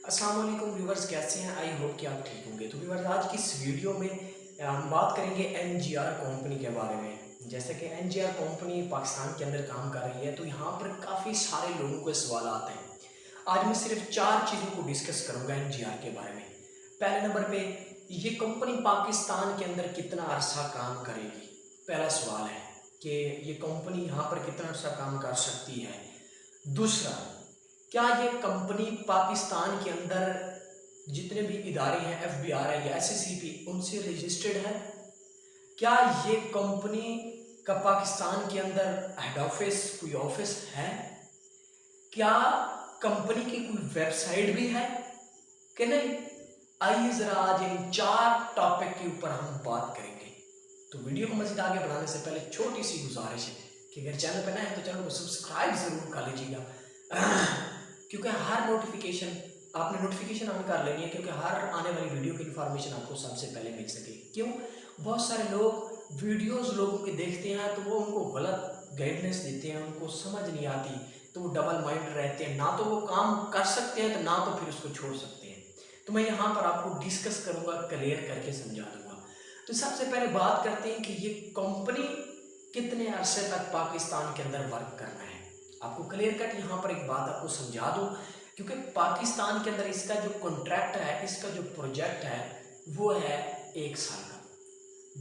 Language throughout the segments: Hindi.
अस्सलाम वालेकुम व्यूवर्स, कैसे हैं? आई होप कि आप ठीक होंगे। तो व्यूवर्स, आज की इस वीडियो में हम बात करेंगे एनजीआर कंपनी के बारे में। जैसे कि एनजीआर कंपनी पाकिस्तान के अंदर काम कर रही है, तो यहाँ पर काफ़ी सारे लोगों के सवाल आते हैं। आज मैं सिर्फ 4 चीज़ों को डिस्कस करूँगा एनजीआर के बारे में। पहले नंबर पे, ये कंपनी पाकिस्तान के अंदर कितना अरसा काम करेगी? पहला सवाल है कि ये कंपनी यहाँ पर कितना अरसा काम कर सकती है। दूसरा, क्या ये कंपनी पाकिस्तान के अंदर जितने भी इदारे हैं, एफबीआर है या एससीसीपी, उनसे रजिस्टर्ड है? क्या ये कंपनी का पाकिस्तान के अंदर हेड ऑफिस, कोई ऑफिस है? क्या कंपनी की कोई वेबसाइट भी है कि नहीं? आइए जरा आज इन 4 टॉपिक के ऊपर हम बात करेंगे। तो वीडियो को मजीद आगे बढ़ाने से पहले छोटी सी गुजारिश है कि अगर चैनल पर नए हैं तो चैनल को सब्सक्राइब जरूर कर लीजिएगा, क्योंकि हर नोटिफिकेशन आपने नोटिफिकेशन ऑन कर लेनी है, क्योंकि हर आने वाली वीडियो की इन्फॉर्मेशन आपको सबसे पहले मिल सके। क्यों? बहुत सारे लोग वीडियोस लोगों के देखते हैं तो वो उनको गलत गाइडेंस देते हैं, उनको समझ नहीं आती, तो वो डबल माइंड रहते हैं, ना तो वो काम कर सकते हैं तो ना तो फिर उसको छोड़ सकते हैं। तो मैं यहाँ पर आपको डिस्कस करूँगा, क्लियर करके समझा दूंगा। तो सबसे पहले बात करते हैं कि ये कंपनी कितने अरसे तक पाकिस्तान के अंदर वर्क करना है। आपको क्लियर कट यहाँ पर एक बात आपको समझा दूँ, क्योंकि पाकिस्तान के अंदर इसका जो कॉन्ट्रैक्ट है, इसका जो प्रोजेक्ट है, वो है 1 साल का।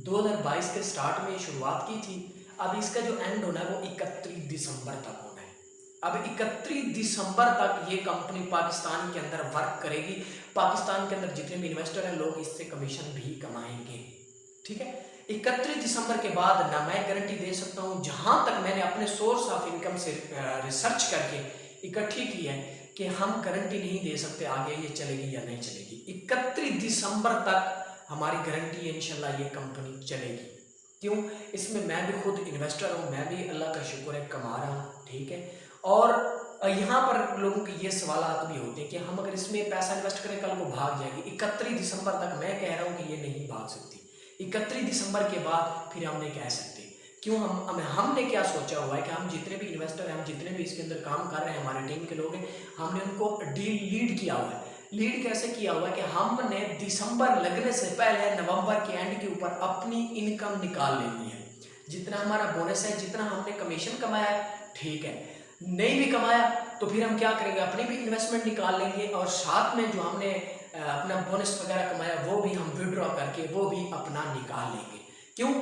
2022 के स्टार्ट में शुरुआत की थी। अब इसका जो एंड होना है वो 31 दिसंबर तक होना है। अब 31 दिसंबर तक ये कंपनी पाकिस्तान के अंदर वर्क करेगी। पाकिस्तान के अंदर जितने भी इन्वेस्टर हैं, लोग इससे कमीशन भी कमाएंगे। ठीक है। 31 दिसंबर के बाद ना मैं गारंटी दे सकता हूँ, जहां तक मैंने अपने सोर्स ऑफ इनकम से रिसर्च करके इकट्ठी की है, कि हम गारंटी नहीं दे सकते आगे ये चलेगी या नहीं चलेगी। 31 दिसंबर तक हमारी गारंटी है, इंशाल्लाह ये कंपनी चलेगी। क्यों? इसमें मैं भी खुद इन्वेस्टर हूँ, मैं भी अल्लाह का शुक्र है कमा रहा हूँ। ठीक है। और यहाँ पर लोगों के ये सवाल भी होते हैं कि हम अगर इसमें पैसा इन्वेस्ट करें कल को भाग जाएगी। 31 दिसंबर तक मैं कह रहा हूँ कि ये नहीं भाग सकती। 31 दिसंबर के बाद फिर हम नहीं कह सकते। क्यों? हमने क्या सोचा हुआ है कि हम जितने भी इन्वेस्टर हैं, हम जितने भी इसके अंदर काम कर रहे हैं, हमारे टीम के लोग हैं, हमने उनको डील लीड किया हुआ है। लीड कैसे किया हुआ है कि हमने दिसंबर लगने से पहले नवंबर के एंड के ऊपर अपनी इनकम निकाल लेनी है। जितना हमारा बोनस है, जितना हमने कमीशन कमाया है, ठीक है। नहीं भी कमाया तो फिर हम क्या करेंगे, अपनी भी इन्वेस्टमेंट निकाल लेंगे, और साथ में जो हमने अपना बोनस वगैरह कमाया वो भी हम विड्रॉ करके वो भी अपना निकाल लेंगे। क्यों?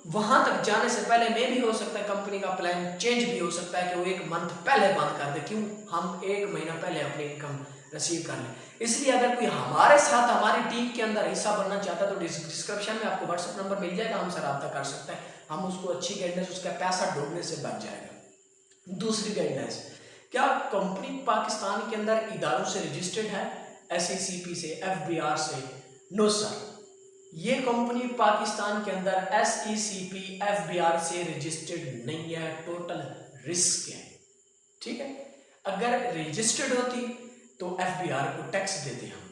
वहां तक जाने से पहले में भी हो सकता है कंपनी का प्लान चेंज भी हो सकता है कि वो 1 मंथ पहले बंद कर दे। क्यों? हम 1 महीना पहले अपनी इनकम रिसीव कर लें। इसलिए अगर कोई हमारे साथ हमारी टीम के अंदर हिस्सा बनना चाहता है तो डिस्क्रिप्शन में आपको व्हाट्सएप नंबर मिल जाएगा, हमसे रब्ता कर सकता है। हम उसको अच्छी गाइडेंस, उसका पैसा डूबने से बच जाएगा। दूसरी गाइडेंस, क्या कंपनी पाकिस्तान के अंदर इदारों से रजिस्टर्ड है? एससीसीपी से, एफबीआर से? नो सर, ये कंपनी पाकिस्तान के अंदर एसईसीपी, एफबीआर से रजिस्टर्ड नहीं है। टोटल रिस्क है। ठीक है। अगर रजिस्टर्ड होती तो एफबीआर को टैक्स देते हम,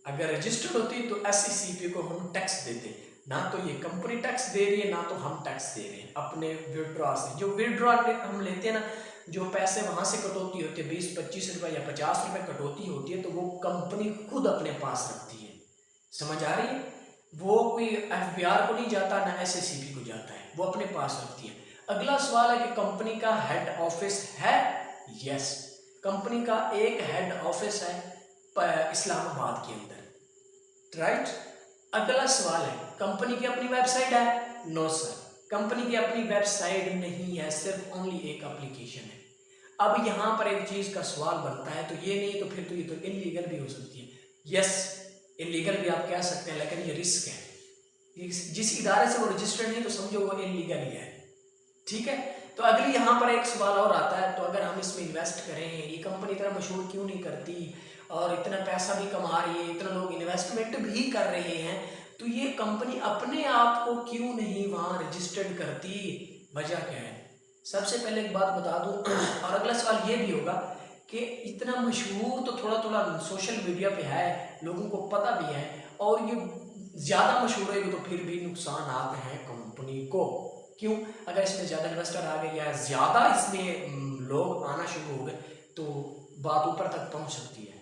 अगर रजिस्टर्ड होती तो एसईसीपी को हम टैक्स देते। ना तो ये कंपनी टैक्स दे रही है, ना तो हम टैक्स दे रहे हैं अपने विड्रॉ से। जो विड्रॉ हम लेते हैं ना, जो पैसे वहां से कटौती होती है, 20-25 रुपए या 50 रुपए कटौती होती है, तो वो कंपनी खुद अपने पास रखती है। समझ आ रही है? वो कोई एफबीआर को नहीं जाता, ना एससीसीपी को जाता है, वो अपने पास रखती है। अगला सवाल है कि कंपनी का हेड ऑफिस है? यस, कंपनी का एक हेड ऑफिस है इस्लामाबाद के अंदर। राइट। अगला सवाल है, कंपनी की अपनी वेबसाइट है? नो सर, कंपनी की अपनी वेबसाइट नहीं है, सिर्फ ओनली एक एप्लीकेशन है। अब यहां पर एक चीज का सवाल बनता है, तो ये नहीं तो फिर तो ये तो इलीगल भी हो सकती है। यस, इलीगल भी आप कह सकते हैं, लेकिन ये रिस्क है। जिस इदारे से वो रजिस्टर्ड नहीं तो समझो वो इलीगल ही है। ठीक है। तो अगली यहाँ पर एक सवाल और आता है, तो अगर हम इसमें इन्वेस्ट करें, ये कंपनी इतना मशहूर क्यों नहीं करती और इतना पैसा भी कमा रही है, इतना लोग इन्वेस्टमेंट भी कर रहे हैं, तो ये कंपनी अपने आप को क्यों नहीं वहां रजिस्टर्ड करती? वजह क्या है? सबसे पहले एक बात बता दूं, और अगला सवाल ये भी होगा कि इतना मशहूर तो थोड़ा थोड़ा सोशल मीडिया पे है, लोगों को पता भी है, और ये ज़्यादा मशहूर है तो फिर भी नुकसान आते हैं कंपनी को। क्यों? अगर इसमें ज़्यादा इन्वेस्टर आ गए या ज़्यादा इसमें लोग आना शुरू हो गए तो बात ऊपर तक पहुंच सकती है।